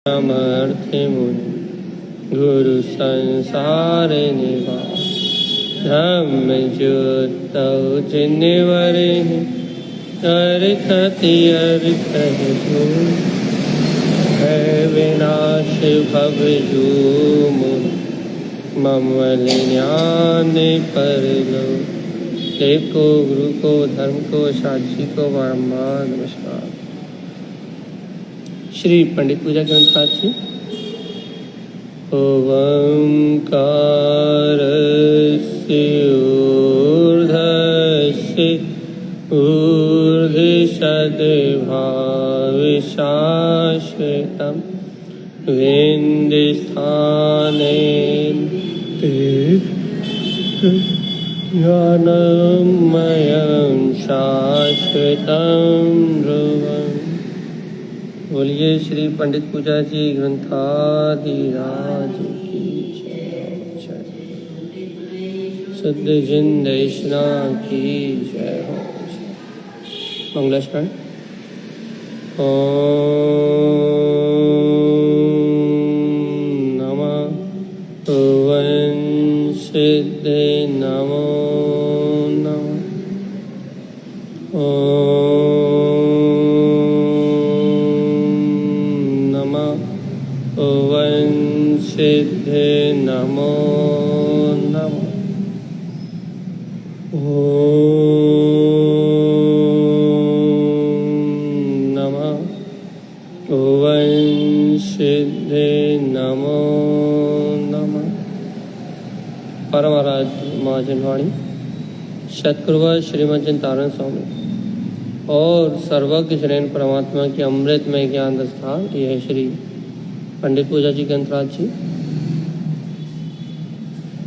समर्थे मुनि गुरु संसार निवास धम्म ज्योतौ जिनवरे अर्थ है विनाश भव जो मम ज्ञान पर लो। देव को, गुरु को, धर्म को, साक्षी को बारंबार नमस्कार। श्री पंडित पूजा ग्रंथ जी। ओंकारस्य ऊर्ध्वस्य ऊर्ध्वसद्भाविशाश्वतं विन्दिस्थानेन ज्ञानमयं शाश्वतं ध्रुवम्। बोलिए श्री पंडित पूजा जी ग्रंथाधिराज की जय। शुद्ध जिन देशना की जय हो। मंगलाचरण। ओम नमः ओं सिद्धे नमो नमः। ओं सिद्धे नमो नमः। ओं सिद्धे नमो नमः। परम आराध्य माँ जनवाणी सतगुरुवर श्रीमद् चिंतारण स्वामी और सर्वज्ञ शरण परमात्मा की अमृतमय ज्ञान दस्तार यह श्री पंडित पूजा जी ग्रंथराज जी,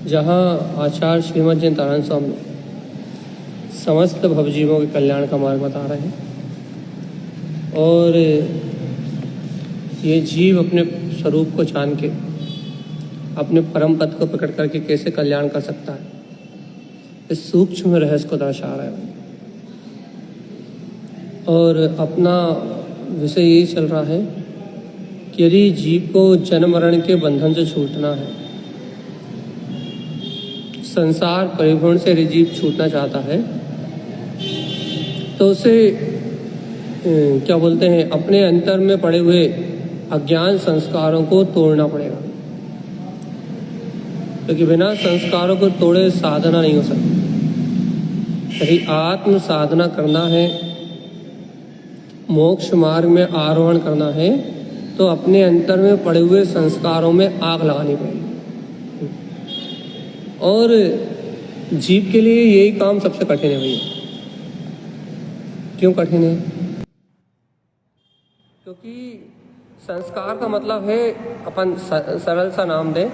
जहाँ आचार्य श्रीमद् चिंतारण स्वामी समस्त भवजीवों के कल्याण का मार्ग बता रहे हैं और ये जीव अपने स्वरूप को जान के अपने परम पद को प्रकट करके कैसे कल्याण कर सकता है, इस सूक्ष्म रहस्य को दर्शा रहे हैं। और अपना विषय यही चल रहा है कि यदि जीव को जन्म मरण के बंधन से छूटना है, संसार परिभ्रमण से यदि जीव छूटना चाहता है, तो उसे क्या बोलते हैं, अपने अंतर में पड़े हुए अज्ञान संस्कारों को तोड़ना पड़ेगा, क्योंकि बिना संस्कारों को तोड़े साधना नहीं हो सकती। यदि आत्म साधना करना है, मोक्ष मार्ग में आरोहण करना है, तो अपने अंतर में पड़े हुए संस्कारों में आग लगानी पड़ेगी। और जीव के लिए यही काम सबसे कठिन है भैया। क्यों कठिन है? क्योंकि संस्कार का मतलब है, अपन सरल सा नाम दें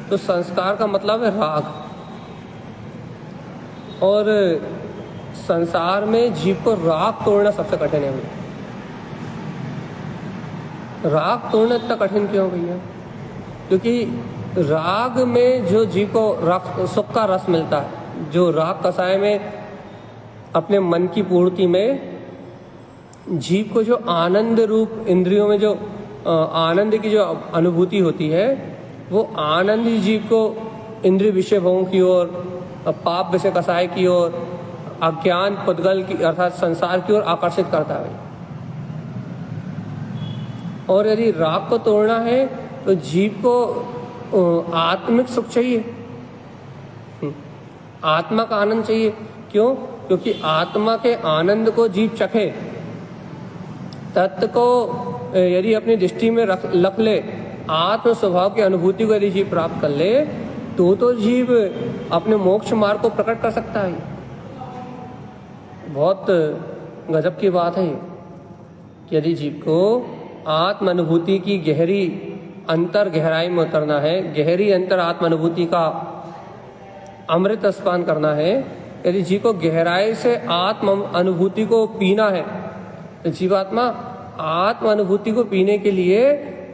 तो संस्कार का मतलब है राग। और संसार में जीव को राग तोड़ना सबसे कठिन है भैया। राग तोड़ना इतना कठिन क्यों भैया? क्योंकि राग में जो जीव को सुख का रस मिलता है, जो राग कसाय में अपने मन की पूर्ति में जीव को जो आनंद रूप इंद्रियों में जो आनंद की जो अनुभूति होती है, वो आनंद ही जीव को इंद्रिय विषय भोगों की ओर, पाप विषय कसाय की ओर, अज्ञान पुद्गल की अर्थात संसार की ओर आकर्षित करता है। और यदि राग को तोड़ना है तो जीव को आत्मिक सुख चाहिए, आत्मा का आनंद चाहिए। क्यों? क्योंकि आत्मा के आनंद को जीव चखे, तत्व को यदि अपनी दृष्टि में रख ले, आत्म स्वभाव की अनुभूति को यदि जीव प्राप्त कर ले, तो जीव अपने मोक्ष मार्ग को प्रकट कर सकता है। बहुत गजब की बात है कि यदि जीव को आत्म अनुभूति की गहरी अंतर गहराई में उतरना है, गहरी अंतर आत्म अनुभूति का अमृत स्पान करना है, यदि जीव को गहराई से आत्म अनुभूति को पीना है, तो जीवात्मा आत्म अनुभूति को पीने के लिए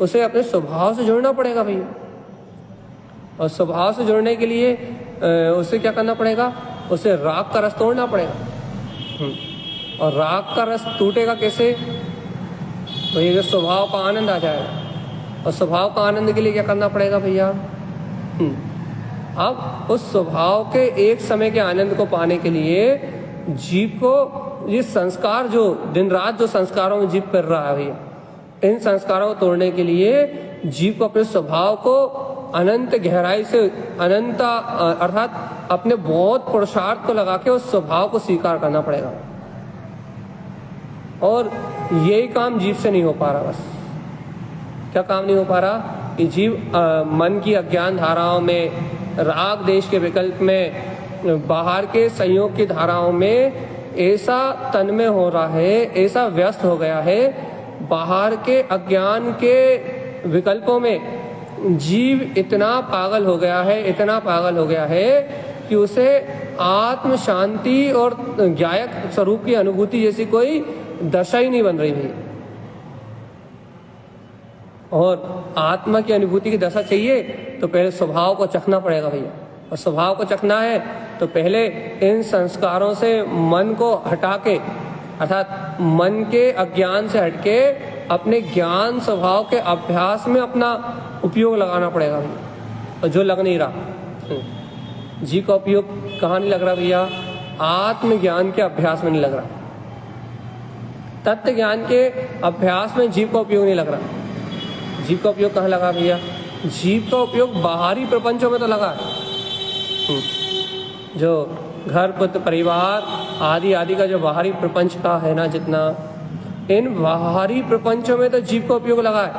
उसे अपने स्वभाव से जुड़ना पड़ेगा भैया। और स्वभाव से जुड़ने के लिए उसे क्या करना पड़ेगा? उसे राग का रस तोड़ना पड़ेगा। और राग का रस टूटेगा कैसे? तो ये स्वभाव का आनंद आ जाएगा। और स्वभाव का आनंद के लिए क्या करना पड़ेगा भैया? अब उस स्वभाव के एक समय के आनंद को पाने के लिए जीव को ये संस्कार, जो दिन रात जो संस्कारों में जीव कर रहा है भैया, इन संस्कारों को तोड़ने के लिए जीव को अपने स्वभाव को अनंत गहराई से, अनंत अर्थात अपने बहुत पुरुषार्थ को लगा के उस स्वभाव को स्वीकार करना पड़ेगा। और यही काम जीव से नहीं हो पा रहा। बस क्या काम नहीं हो पा रहा कि जीव मन की अज्ञान धाराओं में, राग देश के विकल्प में, बाहर के संयोग की धाराओं में ऐसा तन्मय हो रहा है, ऐसा व्यस्त हो गया है, बाहर के अज्ञान के विकल्पों में जीव इतना पागल हो गया है, इतना पागल हो गया है कि उसे आत्म शांति और ज्ञायक स्वरूप की अनुभूति जैसी कोई दशा ही नहीं बन रही है। और आत्मा की अनुभूति की दशा चाहिए तो पहले स्वभाव को चखना पड़ेगा भैया। और स्वभाव को चखना है तो पहले इन संस्कारों से मन को हटा के, अर्थात मन के अज्ञान से हटके अपने ज्ञान स्वभाव के अभ्यास में अपना उपयोग लगाना पड़ेगा भैया। और जो लग नहीं रहा, जी का उपयोग कहाँ नहीं लग रहा भैया? आत्मज्ञान के अभ्यास में नहीं लग रहा, तत्व ज्ञान के अभ्यास में जीव का उपयोग नहीं लग रहा। जीव का उपयोग कहाँ लगा भैया? जीव का उपयोग बाहरी प्रपंचों में तो लगा है। जो घर, पुत्र, परिवार आदि आदि का जो बाहरी प्रपंच का है ना, जितना इन बाहरी प्रपंचों में तो जीव का उपयोग लगा है,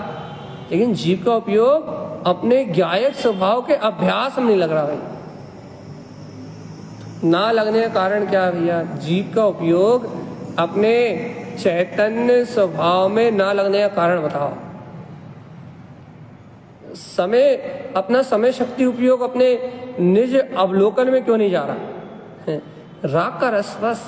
लेकिन जीव का उपयोग अपने ज्ञायक स्वभाव के अभ्यास में नहीं लग रहा भाई। ना लगने का कारण क्या है भैया? जीव का उपयोग अपने चैतन्य स्वभाव में ना लगने का कारण बताओ। समय, अपना समय शक्ति उपयोग अपने निज अवलोकन में क्यों नहीं जा रहा? राग का रस बस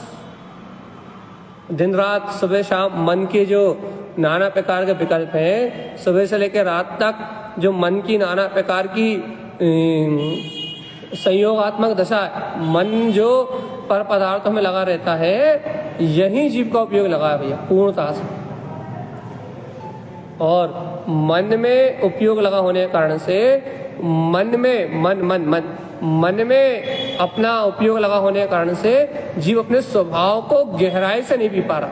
दिन रात, सुबह शाम मन के जो नाना प्रकार के विकल्प हैं, सुबह से लेकर रात तक जो मन की नाना प्रकार की संयोगात्मक दशा है, मन जो पर पदार्थों में लगा रहता है, यही जीव का उपयोग लगा है भैया पूर्णतः से। और मन में उपयोग लगा होने के कारण से मन में अपना उपयोग लगा होने के कारण से जीव अपने स्वभाव को गहराई से नहीं पी पा रहा।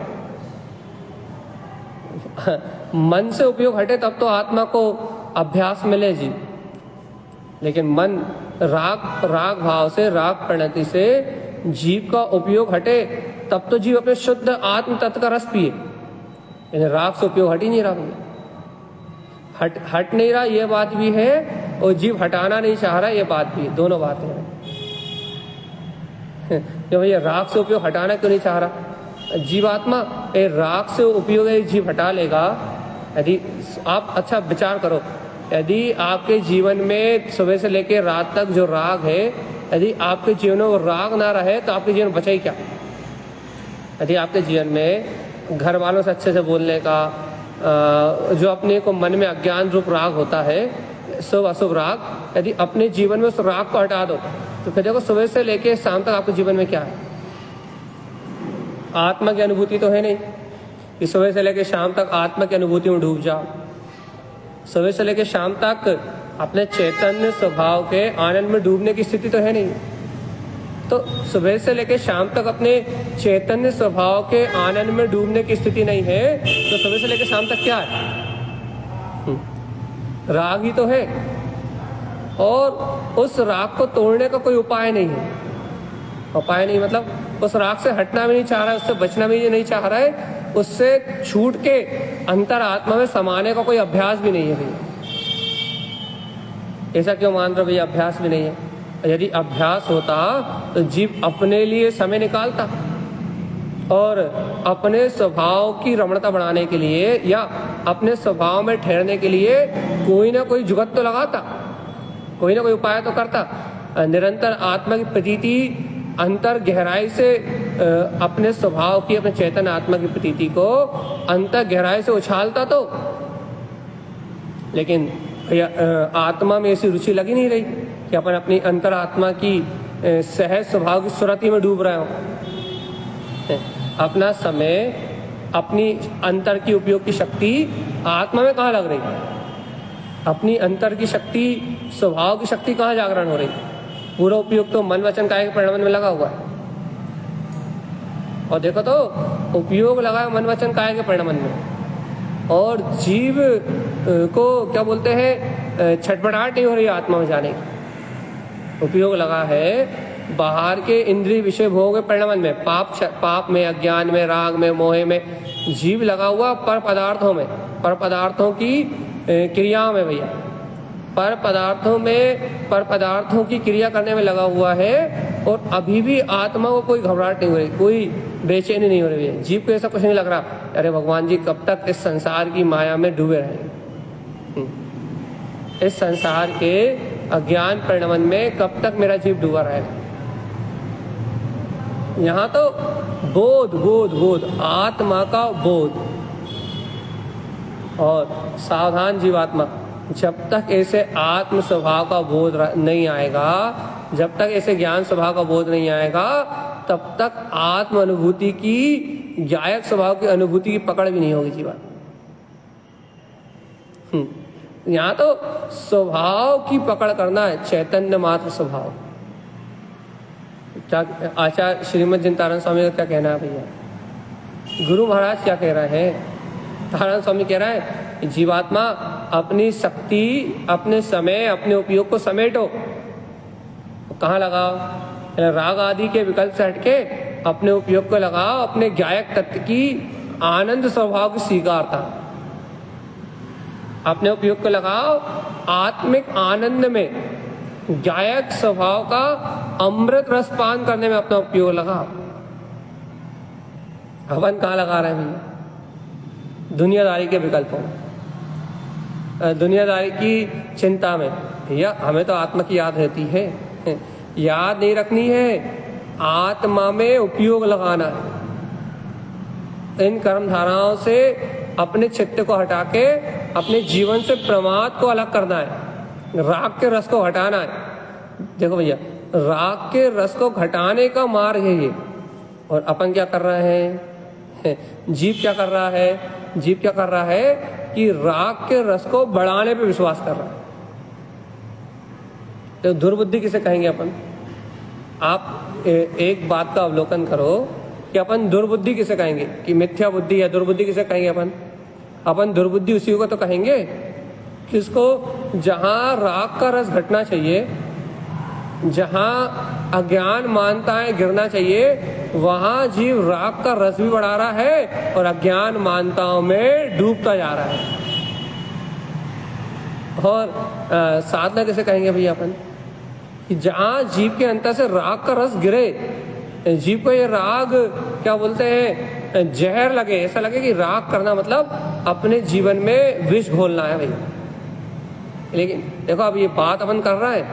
मन से उपयोग हटे तब तो आत्मा को अभ्यास मिले जीव, लेकिन मन राग भाव से, राग प्रणति से जीव का उपयोग हटे तब तो जीव अपने शुद्ध आत्म तत्व का रस पिए। लेकिन राग से उपयोग हट ही नहीं रहा भैया, हट नहीं रहा, ये बात भी है, और जीव हटाना नहीं चाह रहा, ये बात भी है। दोनों बातें हैं। जो भैया राग से उपयोग हटाना क्यों नहीं चाह रहा? जीवात्मा राग से उपयोग जीव हटा लेगा। यदि आप अच्छा विचार करो, यदि आपके जीवन में सुबह से लेकर रात तक जो राग है, यदि आपके जीवन में वो राग ना रहे तो आपके जीवन बचा ही क्या? यदि आपके जीवन में घर वालों से अच्छे से बोलने का, जो अपने को मन में अज्ञान रूप राग होता है, शुभ अशुभ राग, यदि अपने जीवन में उस राग को हटा दो तो फिर देखो सुबह से लेकर शाम तक आपके जीवन में क्या है? आत्मा की अनुभूति तो है नहीं कि सुबह से लेकर शाम तक आत्मा की अनुभूति में डूब जाओ। सुबह से लेकर शाम तक अपने चैतन्य स्वभाव के आनंद में डूबने की स्थिति तो है नहीं। तो सुबह से लेकर शाम तक अपने चैतन्य स्वभाव के आनंद में डूबने की स्थिति नहीं है, तो सुबह से लेकर शाम तक क्या है? राग ही तो है। और उस राग को तोड़ने का कोई उपाय नहीं है। उपाय नहीं मतलब उस राग से हटना भी नहीं चाह रहा है, उससे बचना भी नहीं चाह रहा है, उससे छूट के अंतर आत्मा में समाने का कोई अभ्यास भी नहीं है भैया। ऐसा क्यों मान रहे भैया? अभ्यास भी नहीं है। यदि अभ्यास होता तो जीव अपने लिए समय निकालता और अपने स्वभाव की रमणता बढ़ाने के लिए या अपने स्वभाव में ठहरने के लिए कोई ना कोई जुगत तो लगाता, कोई ना कोई उपाय तो करता। निरंतर आत्मा की प्रतीति अंतर गहराई से अपने स्वभाव की, अपने चैतन्य आत्मा की प्रतीति को अंतर गहराई से उछालता तो, लेकिन आत्मा में ऐसी रुचि लगी नहीं रही कि अपन अपनी अंतर आत्मा की सहज स्वभाव की सुरति में डूब रहे हो। अपना समय, अपनी अंतर की उपयोग की शक्ति आत्मा में कहाँ लग रही? अपनी अंतर की शक्ति, स्वभाव की शक्ति कहाँ जागरण हो रही? पूरा उपयोग तो मन वचन काया के परिणाम में लगा हुआ है। और देखो तो उपयोग लगा है मन वचन काया के परिणाम में, और जीव को क्या बोलते हैं, छटपटाहट नहीं हो रही आत्मा में जाने की। उपयोग लगा है बाहर के इंद्रिय विषय भोग के परिणाम में, पाप में, अज्ञान में, राग में, मोह में। जीव लगा हुआ पर पदार्थों में, पर पदार्थों की क्रियाओं में भैया, पर पदार्थों की क्रिया करने में लगा हुआ है। और अभी भी आत्मा को कोई घबराहट नहीं हो रही, कोई बेचैनी नहीं हो रही है। जीव को ऐसा कुछ नहीं लग रहा, अरे भगवान जी कब तक इस संसार की माया में डूबे रहेंगे, इस संसार के अज्ञान परिणमन में कब तक मेरा जीव डूबा रहेगा। यहाँ तो बोध, आत्मा का बोध। और सावधान जीवात्मा, जब तक ऐसे आत्म स्वभाव का बोध नहीं आएगा, जब तक ऐसे ज्ञान स्वभाव का बोध नहीं आएगा, तब तक आत्म अनुभूति की, ज्ञायक स्वभाव की अनुभूति की पकड़ भी नहीं होगी जीवात्मा। यहाँ तो स्वभाव की पकड़ करना है, चैतन्य मात्र स्वभाव। क्या आचार्य श्रीमद जिनतारण स्वामी का क्या कहना है भैया? गुरु महाराज क्या कह रहे हैं? तारण स्वामी कह रहा है जीवात्मा अपनी शक्ति, अपने समय, अपने उपयोग को समेटो। कहाँ लगाओ? राग आदि के विकल्प से हटके अपने उपयोग को लगाओ, अपने ज्ञायक तत्व की आनंद स्वभाव की स्वीकारता। अपने उपयोग को लगाओ आत्मिक आनंद में, ज्ञायक स्वभाव का अमृत रस पान करने में अपना उपयोग लगाओ। अपन कहाँ लगा रहे हैं भैया? दुनियादारी के विकल्पों में, दुनियादारी की चिंता में। भैया हमें तो आत्मा की याद रहती है, याद नहीं रखनी है, आत्मा में उपयोग लगाना है। इन कर्म धाराओं से अपने चित्त को हटा के अपने जीवन से प्रमाद को अलग करना है, राग के रस को हटाना है। देखो भैया, राग के रस को घटाने का मार्ग है ये। और अपन क्या कर रहे हैं? जीव क्या कर रहा है? जीव क्या कर रहा है कि राग के रस को बढ़ाने पे विश्वास कर रहा है। तो दुर्बुद्धि किसे कहेंगे अपन? आप एक बात का अवलोकन करो कि अपन दुर्बुद्धि किसे कहेंगे, कि मिथ्या बुद्धि या दुर्बुद्धि किसे कहेंगे अपन? अपन दुर्बुद्धि उसी को तो कहेंगे किसको, जहां राग का रस घटना चाहिए, जहां अज्ञान मानताएं गिरना चाहिए, वहां जीव राग का रस भी बढ़ा रहा है और अज्ञान मानताओं में डूबता जा रहा है। और साधना किसे कहेंगे भैया अपन? कि जहां जीव के अंतर से राग का रस गिरे, जीव को ये राग क्या बोलते हैं, जहर लगे, ऐसा लगे कि राग करना मतलब अपने जीवन में विष घोलना है भैया। लेकिन देखो अब ये बात अपन कर रहा है,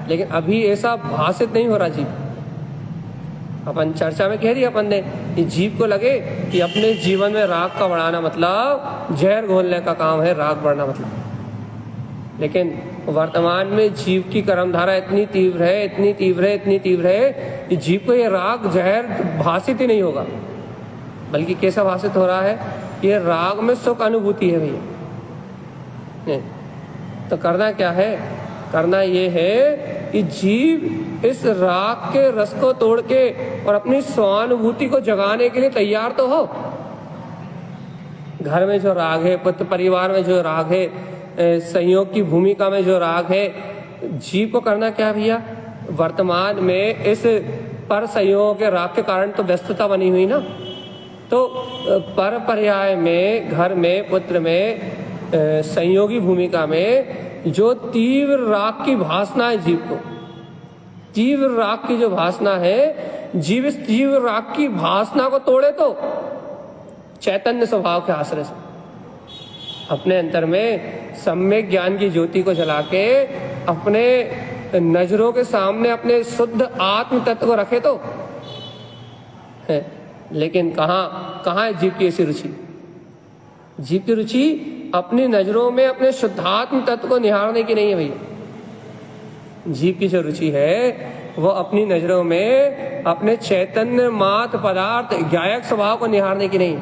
लेकिन अभी ऐसा भाषित नहीं हो रहा जीव। अपन चर्चा में कह दिया अपन ने कि जीव को लगे कि अपने जीवन में राग का बढ़ाना मतलब जहर घोलने का काम है, राग बढ़ना मतलब। लेकिन वर्तमान में जीव की कर्मधारा इतनी तीव्र है कि जीव को ये राग जहर भाषित ही नहीं होगा, बल्कि कैसा भाषित हो रहा है? ये राग में सुख अनुभूति है भैया। तो करना क्या है? करना ये है कि जीव इस राग के रस को तोड़ के और अपनी स्वानुभूति को जगाने के लिए तैयार तो हो। घर में जो राग है, पुत्र परिवार में जो राग है, संयोग की भूमिका में जो राग है, जीव को करना क्या भैया? वर्तमान में इस पर संयोग के राग के कारण तो व्यस्तता बनी हुई ना, तो पर पर्याय में, घर में, पुत्र में, संयोगी भूमिका में जो तीव्र राग की भासना है जीव को, तीव्र राग की जो भासना है, जीव इस तीव्र राग की भासना को तोड़े तो चैतन्य स्वभाव के आश्रय से अपने अंतर में सम्यक ज्ञान की ज्योति को जला के अपने नजरों के सामने अपने शुद्ध आत्म तत्व को रखे तो है। लेकिन कहाँ है जीव की ऐसी रुचि? जीव की रुचि अपनी नजरों में अपने शुद्धात्म तत्व को निहारने की नहीं है भैया। जीव की जो रुचि है वो अपनी नजरों में अपने चैतन्य मात्र पदार्थ ज्ञायक स्वभाव को निहारने की नहीं।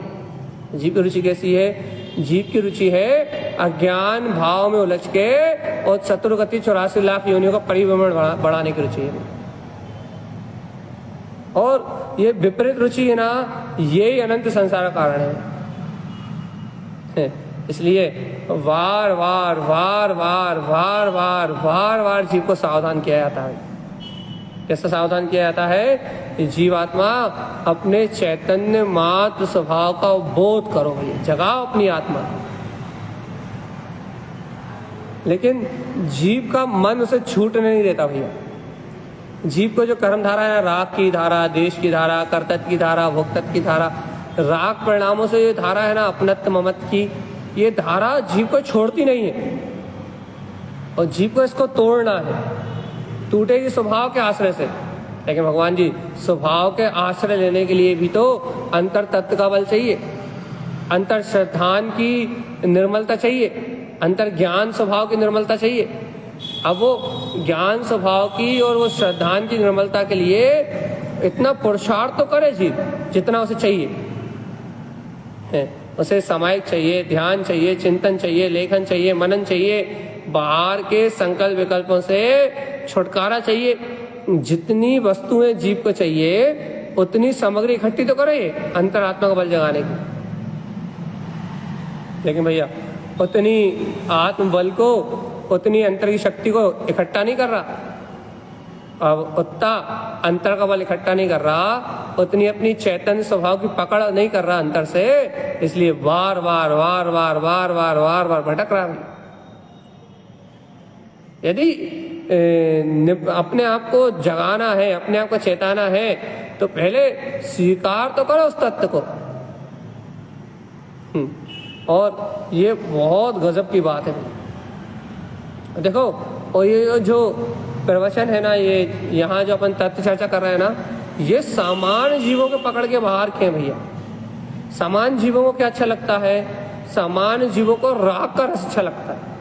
जीव की रुचि कैसी है? जीव की रुचि है अज्ञान भाव में उलझ के और चतुर्गति 84 लाख योनियों का परिभ्रमण बढ़ाने की रुचि है। और ये विपरीत रुचि है ना, यही अनंत संसार का कारण है। इसलिए वार वार वार वार वार वार वार वार जीव को सावधान किया जाता है। कैसे सावधान किया जाता है? जीवात्मा अपने चैतन्य मात्र स्वभाव का बोध करो भैया, जगाओ अपनी आत्मा। लेकिन जीव का मन उसे छूटने नहीं देता भैया। जीव को जो कर्म धारा है, राग की धारा, देश की धारा, कर्तव्य की धारा, भोक्तत्व की धारा, राग परिणामों से ये धारा है ना अपनत्व ममत्व की, ये धारा जीव को छोड़ती नहीं है और जीव को इसको तोड़ना है। टूटेगी स्वभाव के आश्रय से, लेकिन भगवान जी स्वभाव के आश्रय लेने के लिए भी तो अंतर तत्व का बल चाहिए, अंतर श्रद्धान की निर्मलता चाहिए, अंतर ज्ञान स्वभाव की निर्मलता चाहिए। अब वो ज्ञान स्वभाव की और वो श्रद्धान की निर्मलता के लिए इतना पुरुषार्थ तो करे जीव जितना उसे चाहिए है। उसे सामायिक चाहिए, ध्यान चाहिए, चिंतन चाहिए, लेखन चाहिए, मनन चाहिए, बाहर के संकल्प विकल्पों से छुटकारा चाहिए। जितनी वस्तुएं जीव को चाहिए उतनी सामग्री इकट्ठी तो करे अंतरात्मा का बल जगाने की। लेकिन भैया उतनी आत्म बल को, उतनी अंतर की शक्ति को इकट्ठा नहीं कर रहा। अब उतना अंतर का बल इकट्ठा नहीं कर रहा, उतनी अपनी चैतन्य स्वभाव की पकड़ नहीं कर रहा अंतर से, इसलिए बार बार वार वार वार वार वार वार भटक रहा है। यदि अपने आप को जगाना है, अपने आप को चेताना है, तो पहले स्वीकार तो करो उस तत्व को। और ये बहुत गजब की बात है। देखो, और ये जो प्रवचन है ना, ये यहाँ जो अपन तत्व चर्चा कर रहे हैं ना, ये सामान्य जीवों के पकड़ के बाहर के भैया। सामान्य जीवों को क्या अच्छा लगता है? सामान्य जीवों को राग का रस अच्छा लगता है।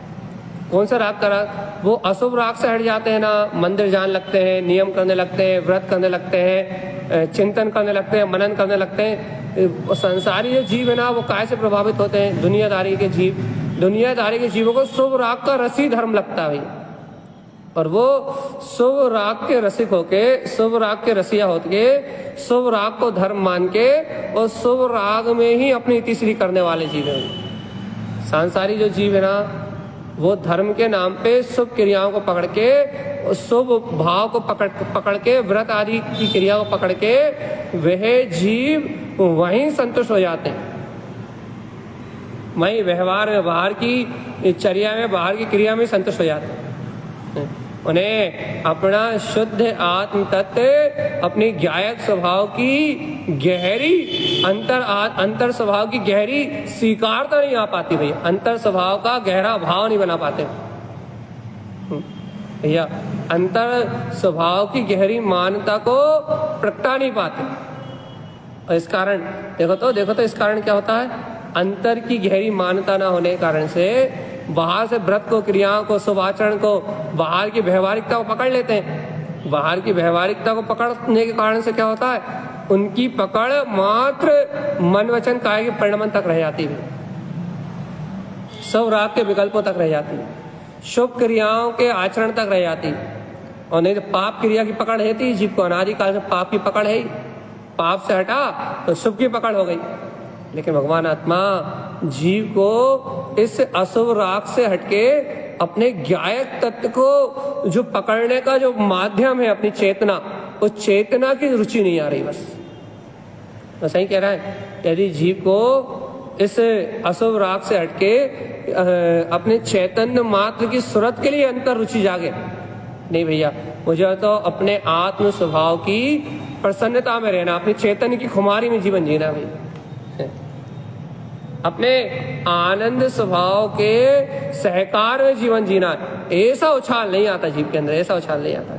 कौन सा राग का राग? वो अशुभ राग से हट जाते हैं ना, मंदिर जाने लगते हैं, नियम करने लगते हैं, व्रत करने लगते हैं, चिंतन करने लगते हैं, मनन करने लगते हैं। संसारी जो जीव है ना, वो काय से प्रभावित होते हैं? दुनियादारी के जीव। दुनियादारी के जीवों को शुभ राग का रसी धर्म लगता है भैया, और वो शुभ राग के रसिक होके, शुभ राग के रसिया होके, शुभ राग को धर्म मान के और शुभ राग में ही अपनी तीसरी करने वाले जीव हैं। सांसारी जो जीव है ना, वो धर्म के नाम पे शुभ क्रियाओं को पकड़ के, शुभ भाव को पकड़ के, व्रत आदि की क्रिया को पकड़ के वह जीव वहीं संतुष्ट हो जाते हैं। वहीं व्यवहार में, बाहर की चर्या में, बाहर की क्रिया में संतुष्ट हो जाते हैं। उन्हें अपना शुद्ध आत्म तत्व, अपनी ज्ञायक स्वभाव की गहरी अंतर स्वभाव की गहरी स्वीकारता नहीं आ पाती भैया। अंतर स्वभाव का गहरा भाव नहीं बना पाते भैया। अंतर स्वभाव की गहरी मान्यता को प्रगटा नहीं पाते। और इस कारण देखो तो इस कारण क्या होता है? अंतर की गहरी मान्यता ना होने के कारण से बाहर से व्रत को, क्रियाओं को, शुभ आचरण को, बाहर की व्यवहारिकता को पकड़ लेते हैं। बाहर की व्यवहारिकता को पकड़ने के कारण से क्या होता है? उनकी पकड़ मात्र मन वचन काया के परिणमन तक रह जाती है, शुभ राग के विकल्पों तक रह जाती है, शुभ क्रियाओं के आचरण तक रह जाती है। और नहीं तो पाप क्रिया की पकड़ है थी जीव को, अनादिकाल से पाप की पकड़ है। पाप से हटा तो शुभ की पकड़ हो गई। लेकिन भगवान आत्मा जीव को इस अशुभ राग से हटके अपने ज्ञायक तत्व को जो पकड़ने का जो माध्यम है, अपनी चेतना, उस चेतना की रुचि नहीं आ रही। बस सही कह रहा है। यदि जीव को इस अशुभ राग से हटके अपने चैतन्य मात्र की सूरत के लिए अंतर रुचि जागे, नहीं भैया, मुझे तो अपने आत्म स्वभाव की प्रसन्नता में रहना, अपने चैतन्य की खुमारी में जीवन जीना भैया, अपने आनंद स्वभाव के सहकार में जीवन जीना। ऐसा उछाल नहीं आता जीव के अंदर, ऐसा उछाल नहीं आता।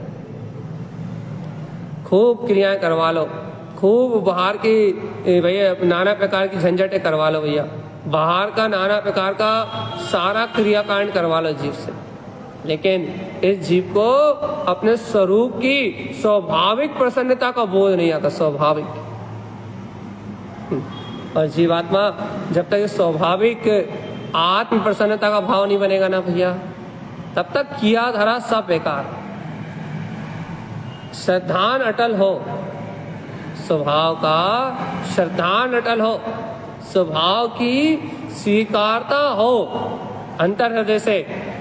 खूब क्रियाएं करवा लो, खूब बाहर की भैया नाना प्रकार की झंझटें करवा लो भैया, बाहर का नाना प्रकार का सारा क्रियाकांड करवा लो जीव से, लेकिन इस जीव को अपने स्वरूप की स्वाभाविक प्रसन्नता का बोध नहीं आता। स्वाभाविक और जीवात्मा जब तक स्वाभाविक आत्म प्रसन्नता का भाव नहीं बनेगा ना भैया, तब तक किया धरा सब बेकार। श्रद्धान अटल हो, स्वभाव का श्रद्धान अटल हो, स्वभाव की स्वीकारता हो, अंतर हृदय से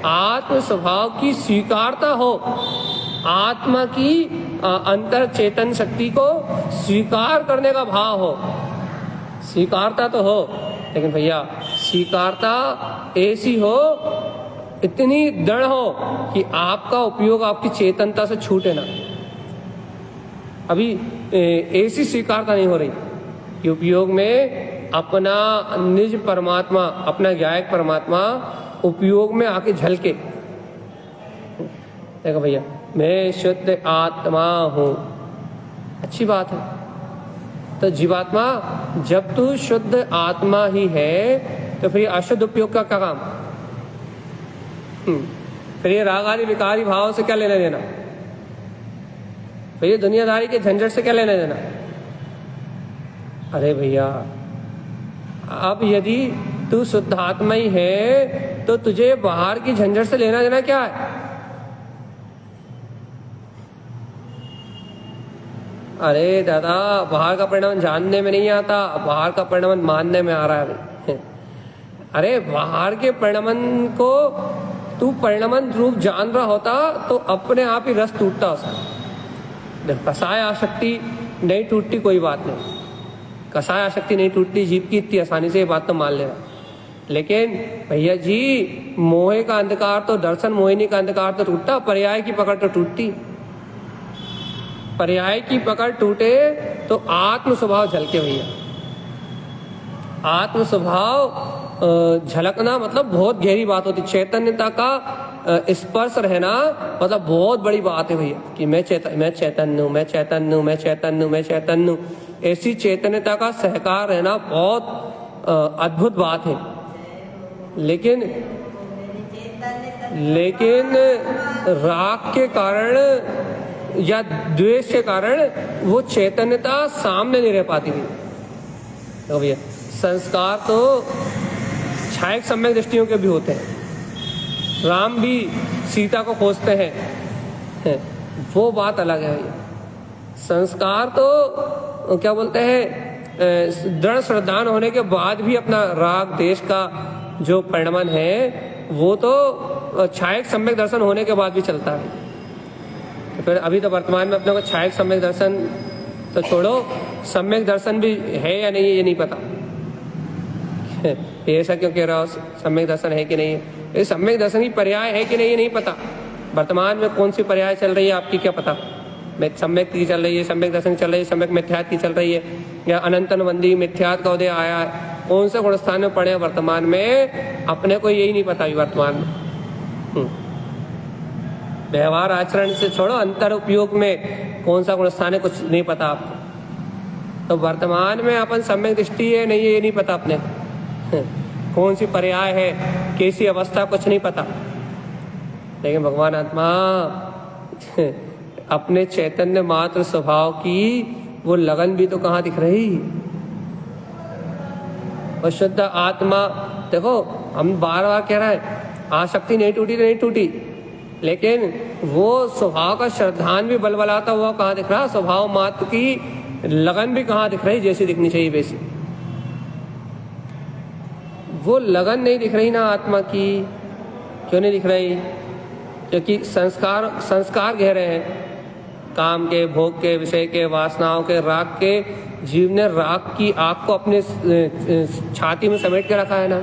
आत्म स्वभाव की स्वीकारता हो, आत्मा की अंतर चेतन शक्ति को स्वीकार करने का भाव हो। स्वीकारता तो हो, लेकिन भैया स्वीकारता ऐसी हो, इतनी दृढ़ हो कि आपका उपयोग आपकी चेतनता से छूटे ना। अभी ऐसी स्वीकारता नहीं हो रही कि उपयोग में अपना निज परमात्मा, अपना ज्ञायक परमात्मा उपयोग में आके झलके। देखो भैया, मैं शुद्ध आत्मा हूं, अच्छी बात है। तो जीवात्मा जब तू शुद्ध आत्मा ही है तो फिर अशुद्ध उपयोग का क्या काम? फिर ये राग आदि विकारी भाव से क्या लेना देना? भैया दुनियादारी के झंझट से क्या लेना देना? अरे भैया, अब यदि तू शुद्ध आत्मा ही है तो तुझे बाहर की झंझट से लेना देना क्या है? अरे दादा, बाहर का परिणाम जानने में नहीं आता, बाहर का परिणाम मानने में आ रहा है। अरे बाहर के परिणाम को तू परिणाम रूप जान रहा होता तो अपने आप ही रस टूटता उसका। कसाय आसक्ति नहीं टूटती, कोई बात नहीं, कसाय आसक्ति नहीं टूटती जीव की इतनी आसानी से, ये बात तो मान लेना। लेकिन भैया जी, मोह का अंधकार तो, दर्शन मोहिनी का अंधकार तो टूटता, पर्याय की पकड़ तो टूटती। पर्याय की पकड़ टूटे तो आत्म स्वभाव झलके भैया। आत्म स्वभाव झलकना मतलब बहुत गहरी बात होती। चैतन्यता का स्पर्श रहना मतलब बहुत बड़ी बात है भैया, कि मैं चैतन्य हूँ, मैं चैतन्य हूँ, मैं चैतन्य हूँ, मैं चैतन्य हूँ। ऐसी चैतन्यता का सहकार रहना बहुत अद्भुत बात है। लेकिन राग के कारण या द्वेष के कारण वो चैतन्यता सामने नहीं रह पाती थी। तो भैया संस्कार तो छायक सम्यक दृष्टियों के भी होते हैं। राम भी सीता को खोजते हैं, वो बात अलग है भैया। संस्कार तो क्या बोलते हैं, दृढ़ श्रद्धान होने के बाद भी अपना राग देश का जो परिणमन है वो तो छायक सम्यक दर्शन होने के बाद भी चलता है। तो फिर अभी तो वर्तमान में अपने को छायक सम्यक दर्शन तो छोड़ो, सम्यक दर्शन भी है या नहीं है ये नहीं पता। ऐसा क्यों कह रहा हो, सम्यक दर्शन है कि नहीं है? ये सम्यक दर्शन की पर्याय है कि नहीं ये नहीं पता। वर्तमान में कौन सी पर्याय चल रही है आपकी क्या पता? सम्यक की चल रही है, सम्यक दर्शन चल रही है, सम्यक मिथ्यात्व की चल रही है, या अनंतनबंदी मिथ्यात्व का उदय आया है। कौन से गुणस्थान में पढ़े वर्तमान में, अपने को यही नहीं पता अभी वर्तमान में। व्यवहार आचरण से छोड़ो, अंतर उपयोग में कौन सा गुणस्थान है कुछ नहीं पता आपको। तो वर्तमान में अपन सम्यक दृष्टि है नहीं है ये नहीं पता अपने को। कौन सी पर्याय है, कैसी अवस्था, कुछ नहीं पता। लेकिन भगवान आत्मा अपने चैतन्य मात्र स्वभाव की वो लगन भी तो कहाँ दिख रही। और शुद्ध आत्मा, देखो हम बार बार कह रहे हैं आसक्ति नहीं टूटी तो नहीं टूटी, लेकिन वो स्वभाव का श्रद्धान भी बलबलाता हुआ कहाँ दिख रहा, स्वभाव मात्र की लगन भी कहाँ दिख रही, जैसी दिखनी चाहिए वैसी। वो लगन नहीं दिख रही ना आत्मा की। क्यों नहीं दिख रही? क्योंकि संस्कार गहरे हैं, काम के, भोग के, विषय के, वासनाओं के, राग के। जीव ने राग की आग को अपने छाती में समेट के रखा है ना।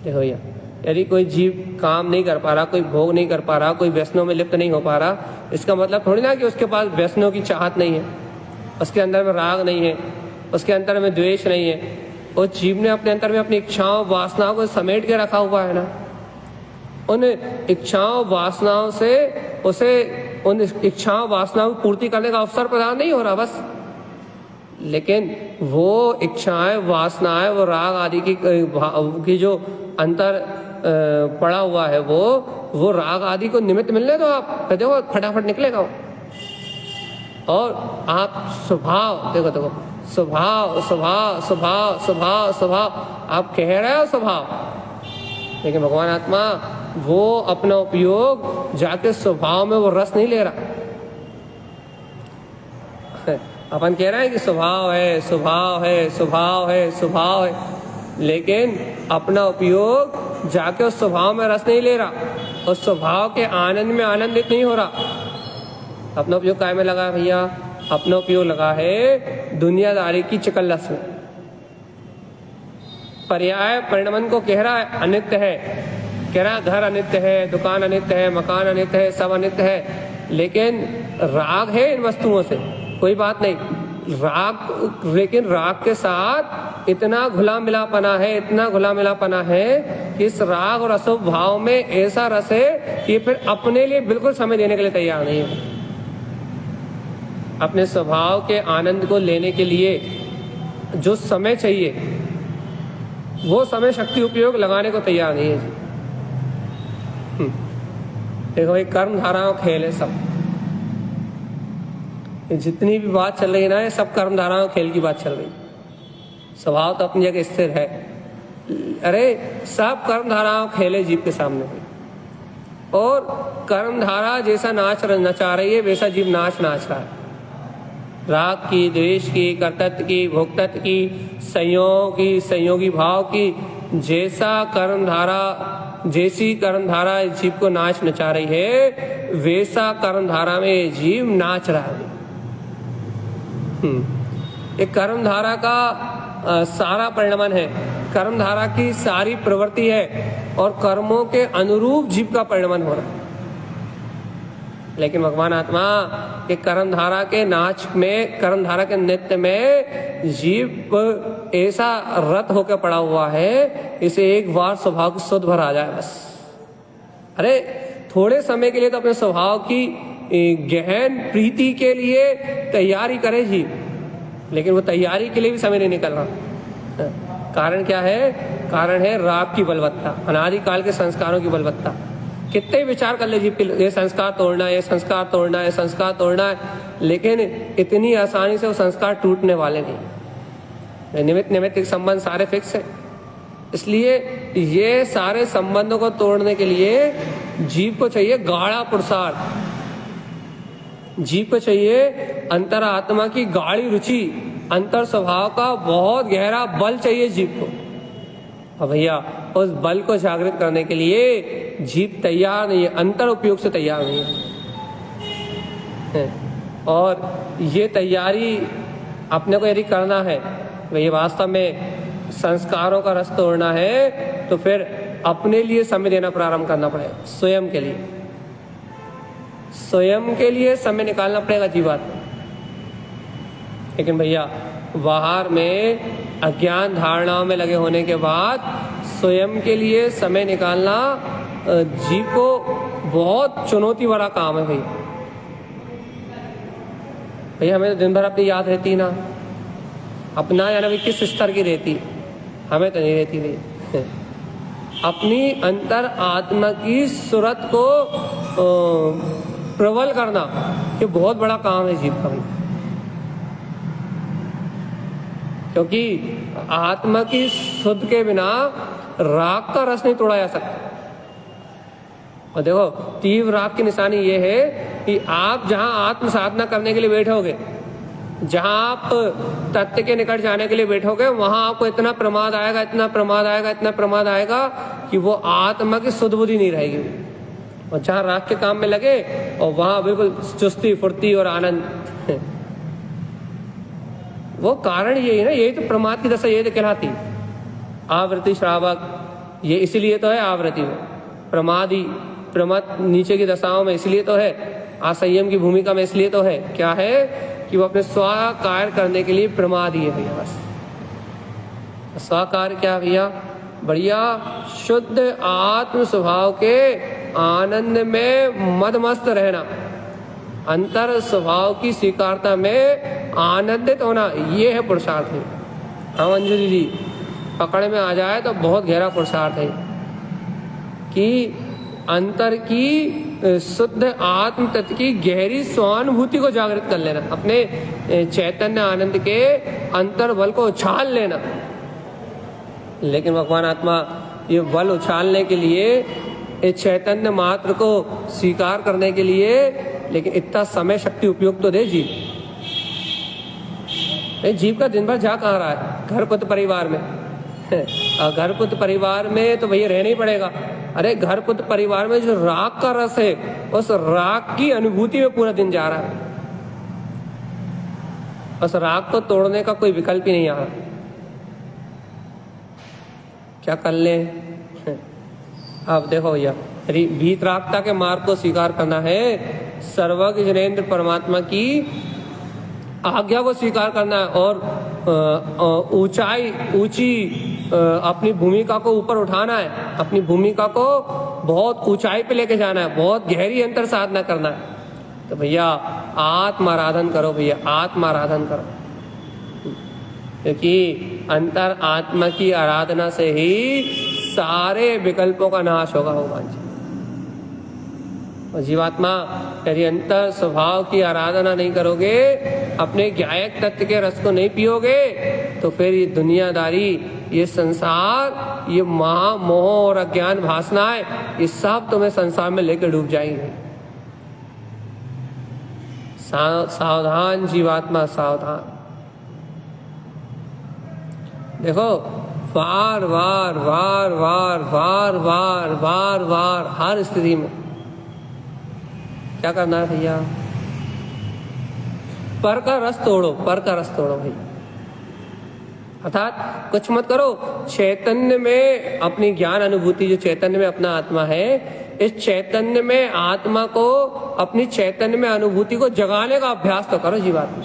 देखो भैया, यदि कोई जीव काम नहीं कर पा रहा, कोई भोग नहीं कर पा रहा, कोई व्यसनों में लिप्त नहीं हो पा रहा, इसका मतलब थोड़ी ना कि उसके पास व्यसनों की चाहत नहीं है, उसके अंदर में राग नहीं है, उसके अंदर में द्वेष नहीं है। उस जीव ने अपने अंदर में अपनी इच्छाओं वासनाओं को समेट के रखा हुआ है ना। उन इच्छाओं वासनाओं से उसे उन इच्छाओं वासनाओं की पूर्ति करने का अवसर प्रदान नहीं हो रहा बस। लेकिन वो इच्छाएं वासनाएं, वो राग आदि की जो अंतर पड़ा हुआ है, वो राग आदि को निमित्त मिलने दो आप, देखो फटाफट निकलेगा वो। और आप स्वभाव देखो स्वभाव स्वभाव स्वभाव स्वभाव स्वभाव, आप कह रहे हो स्वभाव, लेकिन भगवान आत्मा वो अपना उपयोग जाके स्वभाव में वो रस नहीं ले रहा। अपन कह रहे हैं कि स्वभाव है स्वभाव है स्वभाव है स्वभाव है, लेकिन अपना उपयोग जाके उस स्वभाव में रस नहीं ले रहा, उस स्वभाव के आनंद में आनंदित नहीं हो रहा। अपना उपयोग काय में लगा भैया? अपना उपयोग लगा है दुनियादारी की चकल्लस में। पर्याय परिणमन को कह रहा है अनित्य है, कह रहा है घर अनित्य है, दुकान अनित्य है, मकान अनित्य है, सब अनित्य है, लेकिन राग है इन वस्तुओं से, कोई बात नहीं, राग, लेकिन राग के साथ इतना घुला मिलापना है, इतना घुला मिलापना है कि इस राग और अशुभ भाव में ऐसा रस है कि फिर अपने लिए बिल्कुल समय देने के लिए तैयार नहीं है। अपने स्वभाव के आनंद को लेने के लिए जो समय चाहिए वो समय शक्ति उपयोग लगाने को तैयार नहीं है जी। देखो, एक कर्म धाराओं खेल है सब, जितनी भी बात चल रही है ना, ये सब कर्म धाराओं खेल की बात चल रही। स्वभाव तो अपनी जगह स्थिर है, अरे सब कर्म धाराओं खेले जीव के सामने, और कर्म धारा जैसा नचा रही है वैसा जीव नाच रहा है। राग की, द्वेष की, कर्तृत्व की, भोक्तत्व की, संयोग की, संयोगी भाव की, जैसी कर्म धारा जीव को नचा रही है वैसा कर्म धारा में जीव नाच रहा है। एक कर्म धारा का सारा परिणमन है, कर्म धारा की सारी प्रवृत्ति है और कर्मों के अनुरूप जीव का परिणमन हो रहा है। लेकिन भगवान आत्मा के कर्म धारा के नाच में, कर्म धारा के नृत्य में जीव ऐसा रत होकर पड़ा हुआ है, इसे एक बार स्वभाव की सुध भर आ जाए बस। अरे थोड़े समय के लिए तो अपने स्वभाव की गहन प्रीति के लिए तैयारी करे जीव, लेकिन वो तैयारी के लिए भी समय नहीं निकल रहा। कारण क्या है? कारण है राग की बलवत्ता, अनादिकाल के संस्कारों की बलवत्ता। कितने विचार कर ले जीव, ये संस्कार तोड़ना है, ये संस्कार तोड़ना है, संस्कार तोड़ना है, लेकिन इतनी आसानी से वो संस्कार टूटने वाले नहीं। निमित्त संबंध सारे फिक्स है, इसलिए ये सारे संबंधों को तोड़ने के लिए जीव को चाहिए गाढ़ा पुरुषार्थ, जीव को चाहिए अंतरात्मा की गाढ़ी रुचि, अंतर स्वभाव का बहुत गहरा बल चाहिए जीव को। और भैया उस बल को जागृत करने के लिए जीव तैयार नहीं है, अंतर उपयोग से तैयार नहीं है। और ये तैयारी अपने को यदि करना है, ये वास्तव में संस्कारों का रस तोड़ना है, तो फिर अपने लिए समय देना प्रारंभ करना पड़ेगा, स्वयं के लिए, स्वयं के लिए समय निकालना पड़ेगा जीवात्मा। लेकिन भैया बाहर में अज्ञान धारणाओं में लगे होने के बाद स्वयं के लिए समय निकालना जीव को बहुत चुनौती भरा काम है। भैया हमें तो दिन भर अपनी याद रहती ना, अपना या ना किस स्तर की रहती, हमें तो नहीं रहती नहीं। अपनी अंतर आत्मा की सूरत को प्रबल करना ये बहुत बड़ा काम है जीव का, क्योंकि आत्मा की शुद्ध के बिना राग का रस नहीं तोड़ा जा सकता। और देखो तीव्र राग की निशानी ये है कि आप जहां आत्म साधना करने के लिए बैठोगे, जहां आप तत्व के निकट जाने के लिए बैठोगे, वहां आपको इतना प्रमाद आएगा, इतना प्रमाद आएगा, इतना प्रमाद आएगा कि वो आत्मा की शुद्ध बुद्धि नहीं रहेगी। और जहां राग के काम में लगे और वहां बिल्कुल चुस्ती फुर्ती और आनंद, वो कारण यही है ना, यही तो प्रमाद की दशा, यही तो कहलाती आवृत्ति श्रावक। ये इसीलिए तो है आवृत्ति में प्रमादी, प्रमद नीचे की दशाओं में इसलिए तो है, असंयम की भूमिका में इसलिए तो है, क्या है कि वो अपने स्व कार्य करने के लिए प्रमादी है भैया। बस स्व कार्य क्या भैया? बढ़िया शुद्ध आत्म स्वभाव के आनंद में मदमस्त रहना, अंतर स्वभाव की स्वीकारता में आनंदित होना, ये है पुरुषार्थ है। हाँ अंजलि जी, पकड़ में आ जाए तो बहुत गहरा पुरुषार्थ है कि अंतर की शुद्ध आत्म तत्व की गहरी स्वानुभूति को जागृत कर लेना, अपने चैतन्य आनंद के अंतर बल को उछाल लेना। लेकिन भगवान आत्मा ये बल उछालने के लिए, इस चैतन्य मात्र को स्वीकार करने के लिए, लेकिन इतना समय शक्ति उपयोग तो दे जीव। जीव का दिन भर जा कहाँ रहा है? घर पुत्र परिवार में। घर पुत्र परिवार में तो भैया रहना ही पड़ेगा। अरे घर पुत्र परिवार में जो राग का रस है, उस राग की अनुभूति में पूरा दिन जा रहा है। उस राग को तोड़ने का कोई विकल्प ही नहीं आ रहा। क्या कर ले? अब देखो भैया, वीतरागता के मार्ग को स्वीकार करना है, सर्वज्ञ जनेन्द्र परमात्मा की आज्ञा को स्वीकार करना है, और ऊंची अपनी भूमिका को ऊपर उठाना है, अपनी भूमिका को बहुत ऊंचाई पे लेके जाना है, बहुत गहरी अंतर साधना करना है। तो भैया आत्माराधन करो, भैया आत्माराधन करो, क्योंकि अंतर आत्मा की आराधना से ही सारे विकल्पों का नाश होगा भगवान जी। और जीवात्मा यदि अंतर स्वभाव की आराधना नहीं करोगे, अपने ज्ञायक तत्व के रस को नहीं पियोगे, तो फिर ये दुनियादारी, ये संसार, ये मोह और अज्ञान भासनाएं, ये सब तुम्हें संसार में लेकर डूब जाएंगे। सावधान जीवात्मा, सावधान। देखो, बार बार बार बार बार बार बार बार हर स्थिति में क्या करना है भैया? पर का रस तोड़ो, पर का रस तोड़ो भाई। अर्थात कुछ मत करो, चैतन्य में अपनी ज्ञान अनुभूति, जो चैतन्य में अपना आत्मा है, इस चैतन्य में आत्मा को, अपनी चैतन्य में अनुभूति को जगाने का अभ्यास तो करो जीवात्मा।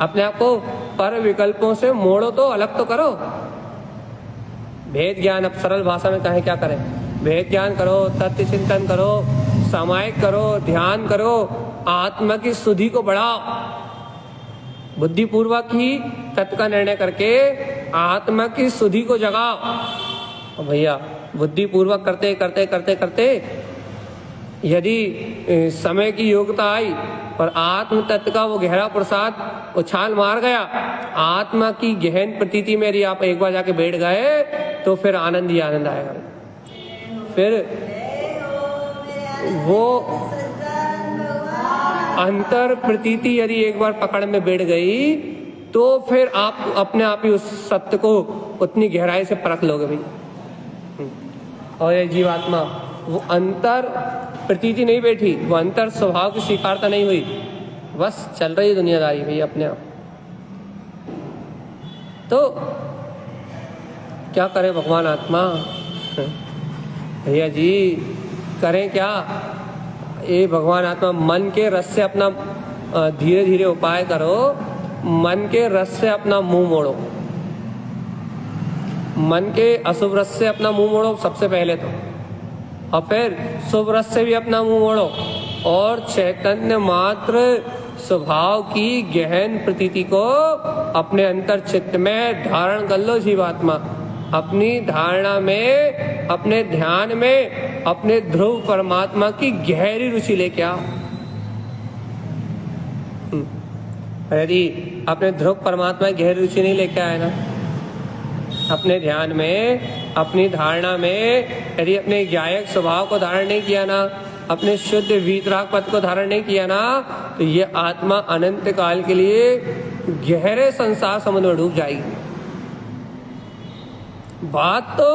अपने आप को पर विकल्पों से मोड़ो, तो अलग तो करो। भेद ज्ञान, अब सरल भाषा में कहें क्या करें? भेद ज्ञान करो, तत्व चिंतन करो, सामायिक करो, ध्यान करो, आत्मा की शुद्धि को बढ़ाओ। बुद्धिपूर्वक ही तत्व का निर्णय करके आत्मा की शुद्धि को जगाओ। और भैया बुद्धिपूर्वक करते करते करते करते यदि समय की योग्यता आई और आत्म तत्व का वो गहरा प्रसाद उछाल मार गया, आत्मा की गहन प्रतीति में यदि आप एक बार जाके बैठ गए, तो फिर आनंद ही आनंद आएगा। फिर वो अंतर प्रतीति यदि एक बार पकड़ में बैठ गई, तो फिर आप अपने आप ही उस सत्य को उतनी गहराई से परख लोगे भाई। और ये जीवात्मा, वो अंतर प्रतीति नहीं बैठी, वो अंतर स्वभाव की स्वीकारता नहीं हुई, बस चल रही दुनियादारी भाई अपने आप। तो क्या करे भगवान आत्मा? भैया जी करें क्या? ये भगवान आत्मा मन के रस से अपना धीरे धीरे उपाय करो, मन के रस से अपना मुंह मोड़ो, मन के अशुभ रस से अपना मुंह मोड़ो सबसे पहले तो, और फिर शुभ रस से भी अपना मुंह मोड़ो, और चैतन्य मात्र स्वभाव की गहन प्रतीति को अपने अंतर चित्त में धारण कर लो जीवात्मा। अपनी धारणा में, अपने ध्यान में, अपने ध्रुव परमात्मा की गहरी रुचि लेके आओ। यदि अपने ध्रुव परमात्मा की गहरी रुचि नहीं लेके आए ना, अपने ध्यान में, अपनी धारणा में यदि अपने ज्ञायक स्वभाव को धारण नहीं किया ना, अपने शुद्ध वीतराग पद को धारण नहीं किया ना, तो ये आत्मा अनंत काल के लिए गहरे संसार समुद्र में डूब जाएगी। बात तो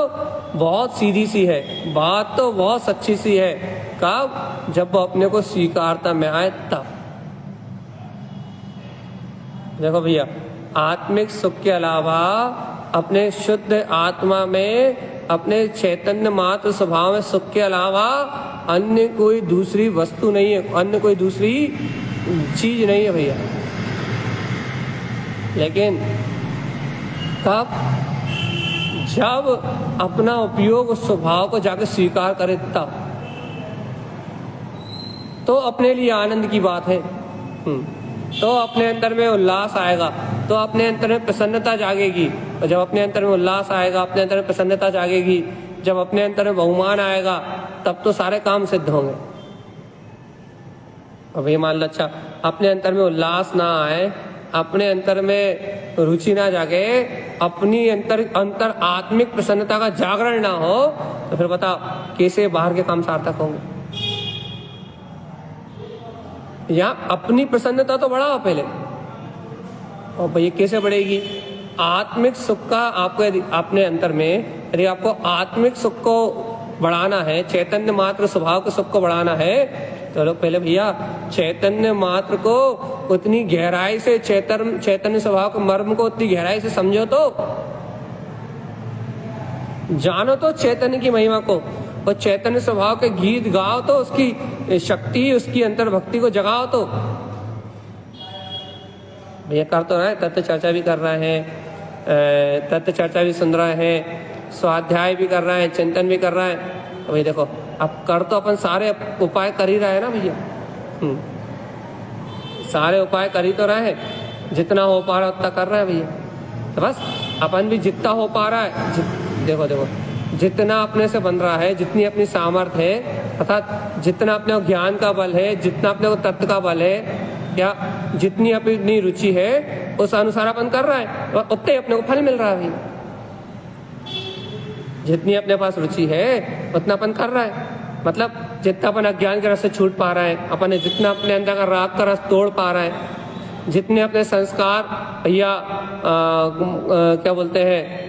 बहुत सीधी सी है, बात तो बहुत सच्ची सी है। कब? जब वो अपने को स्वीकारता में आए तब। देखो भैया, आत्मिक सुख के अलावा अपने शुद्ध आत्मा में, अपने चैतन्य मात्र स्वभाव में सुख के अलावा अन्य कोई दूसरी वस्तु नहीं है, अन्य कोई दूसरी चीज नहीं है भैया। लेकिन कब? जब अपना उपयोग उस स्वभाव को जाकर स्वीकार करे तब तो अपने लिए आनंद की बात है। तो अपने अंदर में उल्लास आएगा, तो अपने अंदर में प्रसन्नता जागेगी। और जब अपने अंदर में उल्लास आएगा, अपने अंदर में प्रसन्नता जागेगी, जब अपने अंदर में बहुमान आएगा, तब तो सारे काम सिद्ध होंगे। अब ये मान लो, अच्छा अपने अंतर में उल्लास ना आए, अपने अंतर में रुचि ना जागे, अपनी अंतर आत्मिक प्रसन्नता का जागरण ना हो, तो फिर बताओ कैसे बाहर के काम सार्थक होंगे। या अपनी प्रसन्नता तो बढ़ाओ पहले, और भाई कैसे बढ़ेगी? आत्मिक सुख का आपको अपने अंतर में यदि आपको आत्मिक सुख को बढ़ाना है, चैतन्य मात्र स्वभाव के सुख को बढ़ाना है, तो लोग पहले भैया चैतन्य मात्र को उतनी गहराई से, चैतन्य स्वभाव के मर्म को उतनी गहराई से समझो, तो जानो तो चैतन्य की महिमा को, और चैतन्य स्वभाव के गीत गाओ, तो उसकी शक्ति, उसकी अंतर्भक्ति को जगाओ। तो भैया कर तो रहे हैं, तत्व चर्चा भी कर रहे हैं, तत्व चर्चा भी सुन रहे हैं, स्वाध्याय भी कर रहे हैं, चिंतन भी कर रहे हैं। तो भाई देखो, अब कर तो अपन सारे उपाय कर ही रहे हैं ना भैया। सारे उपाय कर ही तो रहे हैं, जितना हो पा रहा है उतना कर रहे हैं भैया। तो बस अपन भी जितना हो पा रहा है, देखो जितना अपने से बन रहा है, जितनी अपनी सामर्थ्य है, अर्थात जितना अपने ज्ञान का बल है, जितना अपने को तत्व का बल है, या जितनी अपनी रुचि है, उस अनुसार अपन कर रहा है, और उतने अपने को फल मिल रहा है। जितनी अपने पास रुचि है उतना अपन कर रहा है, मतलब जितना अपन अज्ञान के रस से छूट पा रहा है, अपन जितना अपने अंदर का राग का रस तोड़ पा रहा है, जितने अपने संस्कार या क्या बोलते हैं,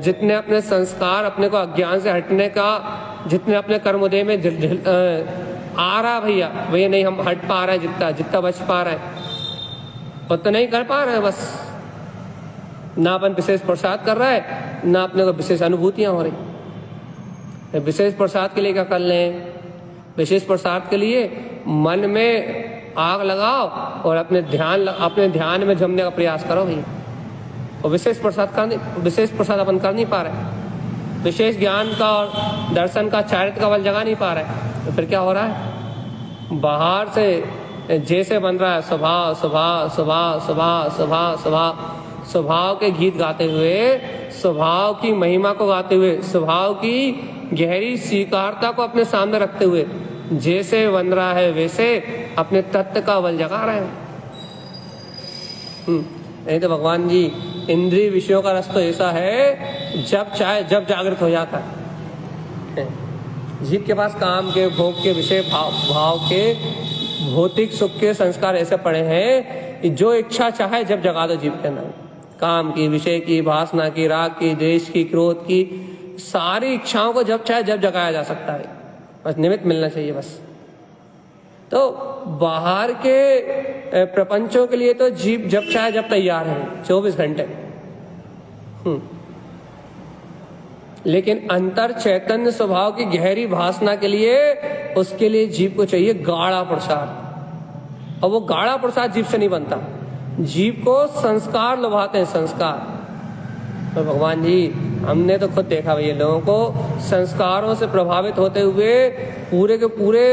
जितने अपने संस्कार अपने को अज्ञान से हटने का, जितने अपने कर्मोदय में आ रहा भैया नहीं हम हट पा रहे हैं, जितना बच पा रहे हैं उतना नहीं कर पा रहे हैं। बस ना अपन विशेष प्रसाद कर रहा है, ना अपने को विशेष अनुभूतियां हो रही। विशेष प्रसाद के लिए क्या कर लें? विशेष प्रसाद के लिए मन में आग लगाओ और अपने ध्यान में जमने का प्रयास करो भैया। और विशेष प्रसाद अपन कर नहीं पा रहे, विशेष ज्ञान का और दर्शन का, चारित्र का बल जगा नहीं पा रहे, तो फिर क्या हो रहा है? बाहर से जैसे बन रहा है स्वभाव के गीत गाते हुए, स्वभाव की महिमा को गाते हुए, स्वभाव की गहरी स्वीकारता को अपने सामने रखते हुए, जैसे बन रहा है वैसे अपने तत्व का बल जगा रहे हैं। नहीं तो भगवान जी इंद्रिय विषयों का रस तो ऐसा है, जब चाहे जब जागृत हो जाता है। जीव के पास काम के, भोग के, विषय भाव के, भौतिक सुख के संस्कार ऐसे पड़े हैं कि जो इच्छा चाहे जब जगा दो जीव के अंदर। काम की, विषय की, वासना की, राग की, द्वेष की, क्रोध की, सारी इच्छाओं को जब चाहे जब जगाया जा सकता है, बस निमित्त मिलना चाहिए बस। तो बाहर के प्रपंचों के लिए तो जीव जब चाहे जब तैयार है, 24 घंटे। लेकिन अंतर चैतन्य स्वभाव की गहरी भासना के लिए, उसके लिए जीव को चाहिए गाढ़ा प्रसाद। और वो गाढ़ा प्रसाद जीव से नहीं बनता, जीव को संस्कार लुभाते हैं, संस्कार। तो भगवान जी हमने तो खुद देखा भैया, लोगों को संस्कारों से प्रभावित होते हुए पूरे के पूरे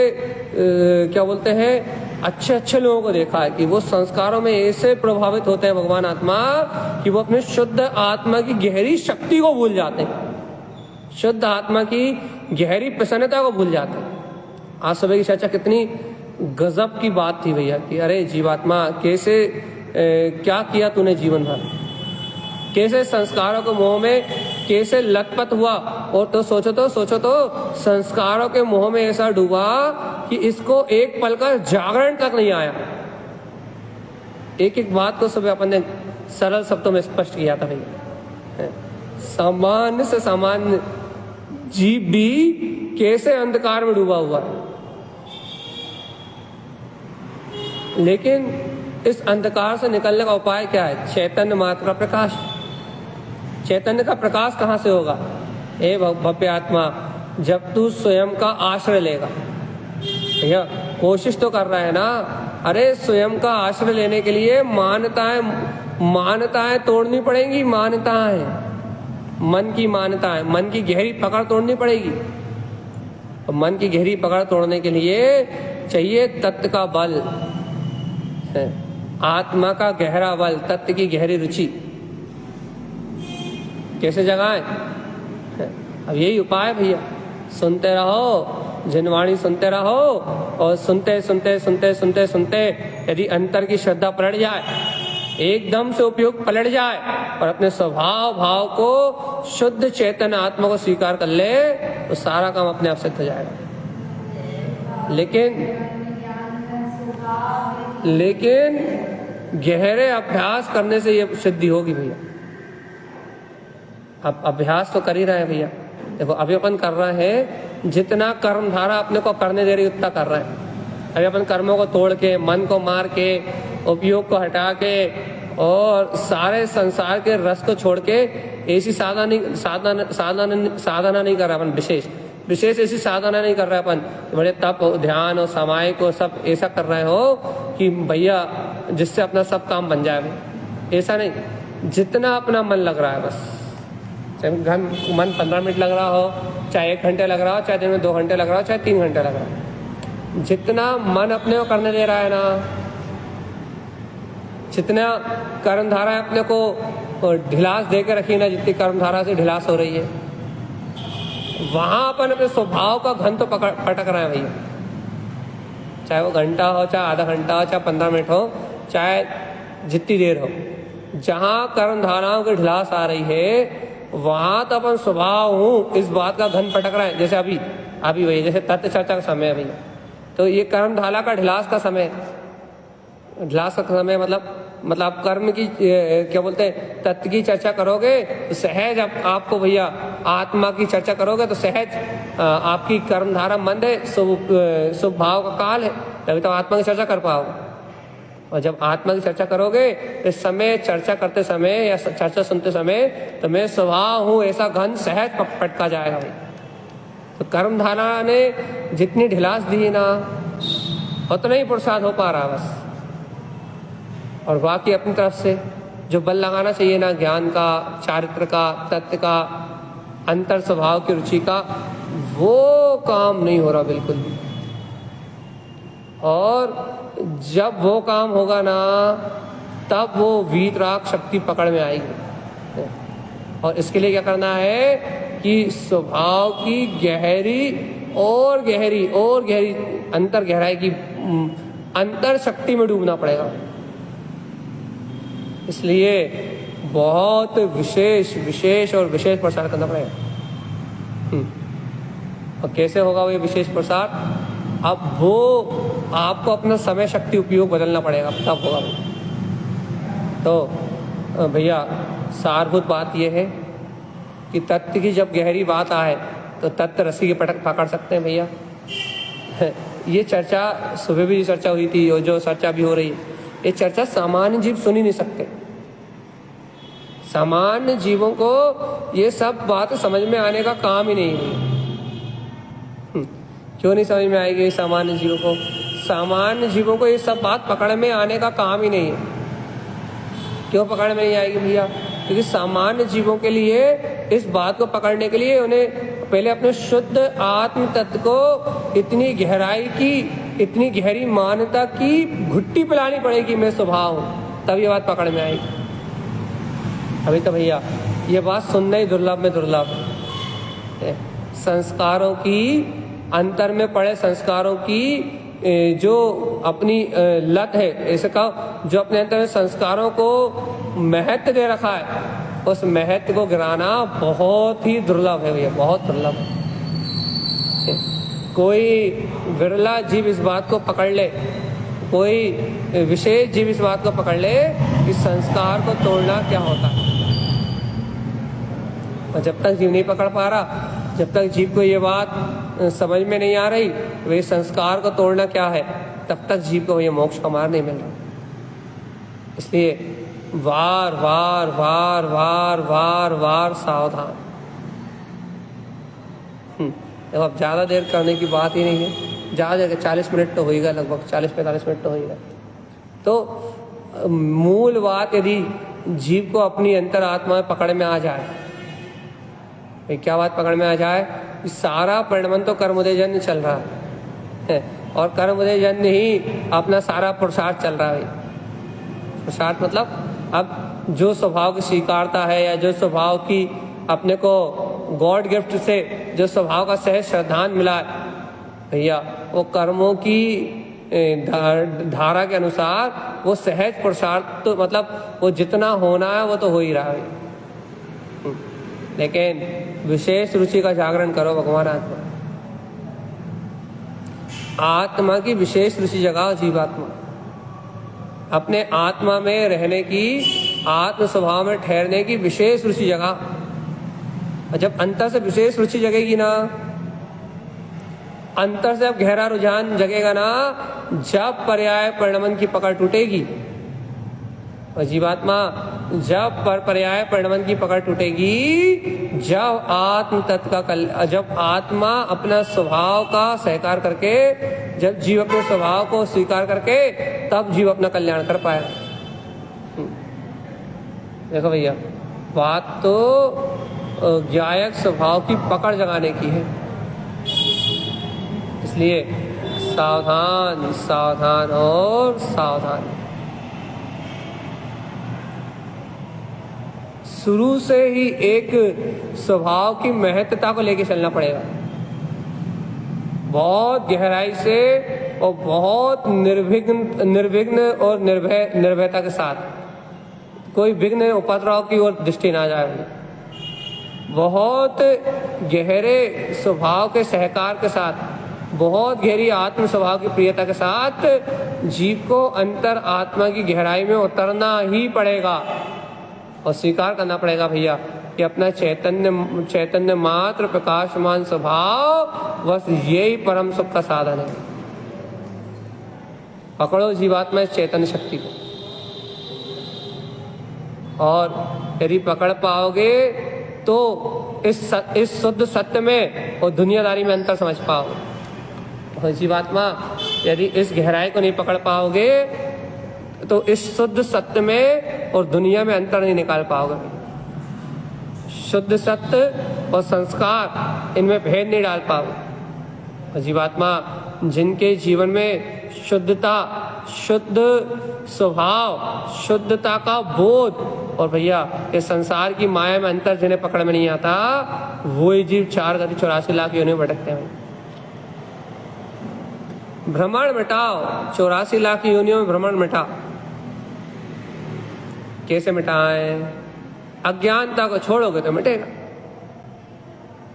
क्या बोलते हैं, अच्छे लोगों को देखा है कि वो संस्कारों में ऐसे प्रभावित होते हैं भगवान आत्मा, कि वो अपने शुद्ध आत्मा की गहरी शक्ति को भूल जाते हैं, शुद्ध आत्मा की गहरी प्रसन्नता को भूल जाते हैं। आज सुबह की चर्चा कितनी गजब की बात थी भैया, कि अरे जीवात्मा कैसे क्या किया तूने जीवन भर, कैसे संस्कारों के मोह में कैसे लतपत हुआ। और तो सोचो तो संस्कारों के मोह में ऐसा डूबा कि इसको एक पल का जागरण तक नहीं आया। एक बात को सुबह अपन ने सरल शब्दों में स्पष्ट किया था भैया, सामान्य से सामान्य जीव भी कैसे अंधकार में डूबा हुआ है, लेकिन इस अंधकार से निकलने का उपाय क्या है? चैतन्य मात्र का प्रकाश। चैतन्य का प्रकाश कहाँ से होगा? हे भव्य आत्मा, जब तू स्वयं का आश्रय लेगा। भैया कोशिश तो कर रहा है ना, अरे स्वयं का आश्रय लेने के लिए मान्यताएं तोड़नी पड़ेंगी, मान्यताएं, मन की मान्यताएं, मन की गहरी पकड़ तोड़नी पड़ेगी। और मन की गहरी पकड़ तोड़ने के लिए चाहिए तत्व का बल, आत्मा का गहरा बल, तत्व की गहरी रुचि। कैसे जगाएं? अब यही उपाय भैया, सुनते रहो, जिनवाणी सुनते रहो और सुनते सुनते सुनते सुनते सुनते यदि अंतर की श्रद्धा पलट जाए, एकदम से उपयोग पलट जाए और अपने स्वभाव भाव को शुद्ध चेतन आत्मा को स्वीकार कर ले, तो सारा काम अपने आप सिद्ध हो जाएगा। लेकिन गहरे अभ्यास करने से ये सिद्धि होगी भैया। अब अभ्यास तो कर ही रहे हैं भैया। देखो अभी अपन कर रहे हैं, जितना कर्म धारा अपने को करने दे रही उतना कर रहे हैं। अभी अपन कर्मों को तोड़ के, मन को मार के, उपयोग को हटा के और सारे संसार के रस को छोड़ के ऐसी साधना नहीं कर रहा अपन। विशेष ऐसी साधना नहीं कर रहे अपन, बड़े तप ध्यान और समाय को सब ऐसा कर रहे हो कि भैया जिससे अपना सब काम बन जाए। ऐसा नहीं, जितना अपना मन लग रहा है बस, चाहे मन 15 मिनट लग रहा हो, चाहे 1 घंटे लग रहा हो, चाहे दिन में 2 घंटे लग रहा हो, चाहे 3 घंटे लग रहा हो, जितना मन अपने को करने दे रहा है ना, जितना कर्मधारा अपने को ढिलास दे के रखी ना, जितनी कर्मधारा से ढिलास हो रही है, वहां अपन अपने स्वभाव का घन तो पटक रहे हैं भैया। चाहे वो घंटा हो, चाहे आधा घंटा हो, चाहे 15 मिनट हो, चाहे जितनी देर हो, जहां कर्मधाराओं की ढिलास आ रही है वहां तो अपन स्वभाव हूँ इस बात का घन पटक रहे हैं। जैसे अभी वही जैसे तत्व चर्चा का समय है भैया, तो ये कर्मधारा का ढिलास का समय, ढिलास का समय मतलब आप कर्म की क्या बोलते हैं, तत्व की चर्चा करोगे तो सहज आपको भैया आत्मा की चर्चा करोगे तो सहज आपकी कर्मधारा मंद है, शुभ भाव का काल है, तभी तो आत्मा की चर्चा कर पाओगे। और जब आत्मा की चर्चा करोगे इस समय चर्चा करते समय या चर्चा सुनते समय तो मैं स्वभाव हूँ ऐसा घन सहज पटका जाएगा भाई। तो कर्मधारा ने जितनी ढिलास दी ना उतना ही प्रसाद हो पा रहा बस। और बाकी अपनी तरफ से जो बल लगाना चाहिए ना, ज्ञान का, चारित्र का, तत्व का, अंतर स्वभाव की रुचि का, वो काम नहीं हो रहा बिल्कुल भी। और जब वो काम होगा ना तब वो वीतराग शक्ति पकड़ में आएगी। और इसके लिए क्या करना है कि स्वभाव की गहरी और गहरी अंतर गहराई की अंतर शक्ति में डूबना पड़ेगा। इसलिए बहुत विशेष और विशेष प्रसार करना पड़ेगा। और कैसे होगा वो ये विशेष प्रसार? अब वो आपको अपना समय शक्ति उपयोग बदलना पड़ेगा, तब होगा। तो भैया सारभूत बात यह है कि तत्व की जब गहरी बात आए तो तत्व रस्सी के पटक पकड़ सकते हैं भैया। ये चर्चा सुबह भी चर्चा हुई थी और जो चर्चा भी हो रही है, ये चर्चा सामान्य जीव सुन ही नहीं सकते। सामान्य जीवों को ये सब बात समझ में आने का काम ही नहीं है। क्यों नहीं समझ में आएगी सामान्य जीवों को? सामान्य जीवों को ये सब बात पकड़ में आने का काम ही नहीं है। क्यों पकड़ में नहीं आएगी भैया? क्योंकि सामान्य जीवों के लिए इस बात को पकड़ने के लिए उन्हें पहले अपने शुद्ध आत्म तत्व को इतनी गहराई की, इतनी गहरी मान्यता की घुट्टी पिलानी पड़ेगी, मैं स्वभाव हूँ, तब ये बात पकड़ में आएगी। अभी तो भैया ये बात सुनना ही दुर्लभ में दुर्लभ है। संस्कारों की, अंतर में पड़े संस्कारों की जो अपनी लत है, ऐसे कहो, जो अपने अंतर में संस्कारों को महत्व दे रखा है, उस महत्व को गिराना बहुत ही दुर्लभ है भैया, बहुत दुर्लभ है। कोई विरला जीव इस बात को पकड़ ले, कोई विशेष जीव इस बात को पकड़ ले कि संस्कार को तोड़ना क्या होता है। और जब तक जीव नहीं पकड़ पा रहा, जब तक जीव को ये बात समझ में नहीं आ रही वे संस्कार को तोड़ना क्या है, तब तक जीव को ये मोक्ष का मार्ग नहीं मिल रहा। इसलिए वार वार वार वार वार वार सावधान। देखो अब ज़्यादा देर करने की बात ही नहीं है, ज़्यादा देर 40 मिनट तो होएगा, लगभग 40-45 मिनट तो होएगा। तो मूल बात यदि जीव को अपनी अंतरात्मा में पकड़ में आ जाए, क्या बात पकड़ में आ जाए? सारा परिणमन तो कर्मोदयजन्य चल रहा है और कर्मोदयजन्य ही अपना सारा पुरुषार्थ चल रहा है। पुरुषार्थ मतलब अब जो स्वभाव की स्वीकारता है या जो स्वभाव की अपने को गॉड गिफ्ट से जो स्वभाव का सहज श्रद्धान मिला है, भैया वो कर्मों की धारा के अनुसार वो सहज पुरुषार्थ तो मतलब वो जितना होना है वो तो हो ही रहा है, लेकिन विशेष रुचि का जागरण करो भगवान आत्मा की विशेष रुचि जगाओ। जीवात्मा अपने आत्मा में रहने की, आत्म स्वभाव में ठहरने की विशेष रुचि जगाओ। और जब अंतर से विशेष रुचि जगेगी ना, अंतर से अब गहरा रुझान जगेगा ना, जब पर्याय परिणमन की पकड़ टूटेगी। और जीवात्मा जब पर्याय परिणमन की पकड़ टूटेगी, जब आत्म तत्व का जब आत्मा अपना स्वभाव का सहकार करके, जब जीव अपने स्वभाव को स्वीकार करके, तब जीव अपना कल्याण कर पाएगा। देखो भैया, बात तो ज्ञायक स्वभाव की पकड़ जगाने की है। इसलिए सावधान, सावधान और सावधान। शुरू से ही एक स्वभाव की महत्ता को लेकर चलना पड़ेगा, बहुत गहराई से और बहुत निर्विघ्न और निर्भयता के साथ। कोई विघ्न उपद्रव की ओर दृष्टि ना जाए। बहुत गहरे स्वभाव के सहकार के साथ, बहुत गहरी आत्म स्वभाव की प्रियता के साथ जीव को अंतर आत्मा की गहराई में उतरना ही पड़ेगा और स्वीकार करना पड़ेगा भैया कि अपना चैतन्य मात्र प्रकाशमान स्वभाव बस यही परम सुख का साधन है। पकड़ो जीवात्मा इस चैतन्य शक्ति को, और यदि पकड़ पाओगे तो इस शुद्ध सत्य में और दुनियादारी में अंतर समझ पाओगे। और जीवात्मा यदि इस गहराई को नहीं पकड़ पाओगे तो इस शुद्ध सत्य में और दुनिया में अंतर नहीं निकाल पाओगे। शुद्ध सत्य और संस्कार, इनमें भेद नहीं डाल पाओगे। और जीवात्मा जिनके जीवन में शुद्धता, शुद्ध स्वभाव, शुद्धता का बोध और भैया इस संसार की माया में अंतर जिन्हें पकड़ में नहीं आता, वो ही जीव 4 गति 84 लाख योनियों में भटकते हैं। भ्रमण मिटाओ, 84 लाख योनियों में भ्रमण मिटाओ। कैसे मिटाएं? अज्ञानता को छोड़ोगे तो मिटेगा।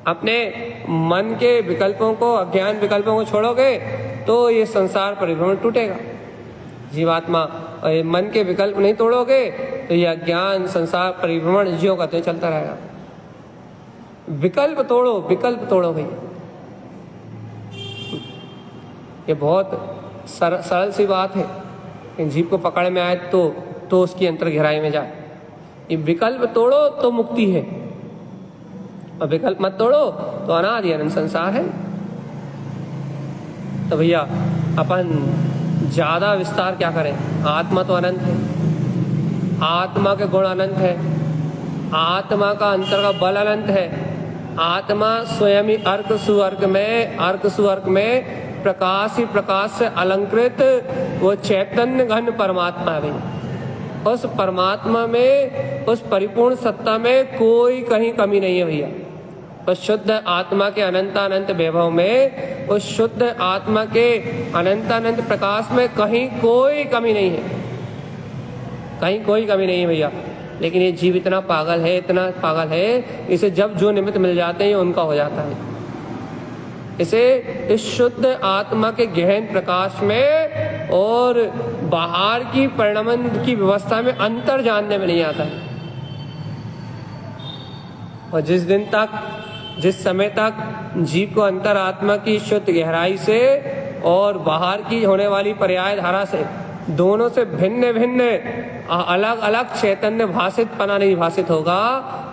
अपने मन के विकल्पों को, अज्ञान विकल्पों को छोड़ोगे तो ये संसार परिभ्रमण टूटेगा। जीवात्मा मन के विकल्प नहीं तोड़ोगे तो ये अज्ञान संसार परिभ्रमण जीव का तो चलता रहेगा। विकल्प तोड़ो, विकल्प तोड़ो भैया। ये बहुत सरल सी बात है कि जीव को पकड़ में आए तो उसकी अंतर गहराई में जाए। ये विकल्प तोड़ो तो मुक्ति है, और विकल्प मत तोड़ो तो अनादि अनंत संसार है। तो भैया अपन ज्यादा विस्तार क्या करें? आत्मा तो अनंत है, आत्मा के गुण अनंत है, आत्मा का अंतर का बल अनंत है। आत्मा स्वयं ही अर्क सुअर्क में प्रकाश ही प्रकाश से अलंकृत वो चैतन्य घन परमात्मा है भैया। उस परमात्मा में, उस परिपूर्ण सत्ता में कोई कहीं कमी नहीं है भैया। उस शुद्ध आत्मा के अनंत वैभव में, उस शुद्ध आत्मा के अनंत प्रकाश में कहीं कोई कमी नहीं है, कहीं कोई कमी नहीं है भैया। लेकिन ये जीव इतना पागल है, इसे जब जो निमित्त मिल जाते हैं ये उनका हो जाता है। इसे इस शुद्ध आत्मा के गहन प्रकाश में और बाहर की परिणमन की व्यवस्था में अंतर जानने में नहीं आता है। और जिस समय तक जीव को अंतर आत्मा की शुद्ध गहराई से और बाहर की होने वाली पर्याय धारा से, दोनों से भिन्न अलग अलग चैतन्य भाषित पना नहीं भाषित होगा,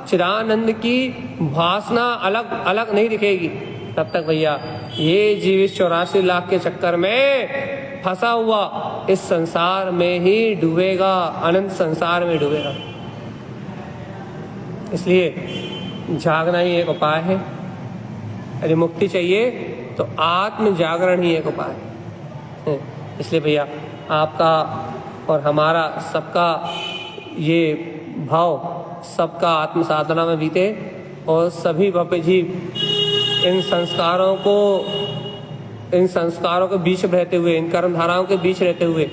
चिदानंद की भासना अलग अलग नहीं दिखेगी, तब तक भैया ये जीव इस 84 लाख के चक्कर में फंसा हुआ इस संसार में ही डूबेगा, अनंत संसार में डूबेगा। इसलिए जागना ही एक उपाय है। यदि मुक्ति चाहिए तो आत्म जागरण ही एक उपाय है। इसलिए भैया आपका और हमारा सबका ये भाव सबका आत्म साधना में बीते और सभी भव्य जीव इन संस्कारों को इन संस्कारों के बीच रहते हुए, इन कर्म धाराओं के बीच रहते हुए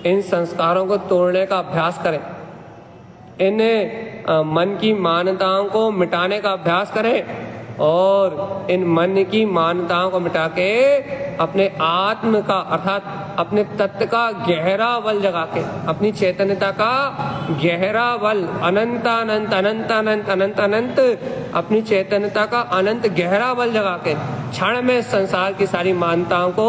इन संस्कारों को तोड़ने का अभ्यास करें, इन मन की मान्यताओं को मिटाने का अभ्यास करें और इन मन की मान्यताओं को मिटा के अपने आत्म का अर्थात अपने तत्व का गहरा बल जगा के, अपनी चैतन्यता का गहरा बल, अनंत अनंत अनंत अनंत अनंत अनंत अपनी चैतन्यता का अनंत गहरा बल जगा के क्षण में संसार की सारी मान्यताओं को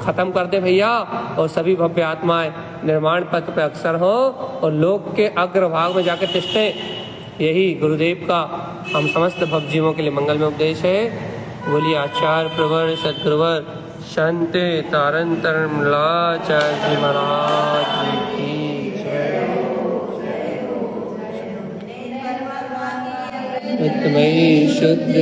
खत्म कर दे भैया, और सभी भव्य आत्माएं निर्माण पथ पे अक्सर हो और लोक के अग्रभाग में जाके तिष्ठे। यही गुरुदेव का हम समस्त भवजीवों के लिए मंगल में उपदेश है। बोलिए आचार्य प्रवर सद्गुरुवर शांति तारंतर मलाचार्य जी महाराज की जय। शुद्ध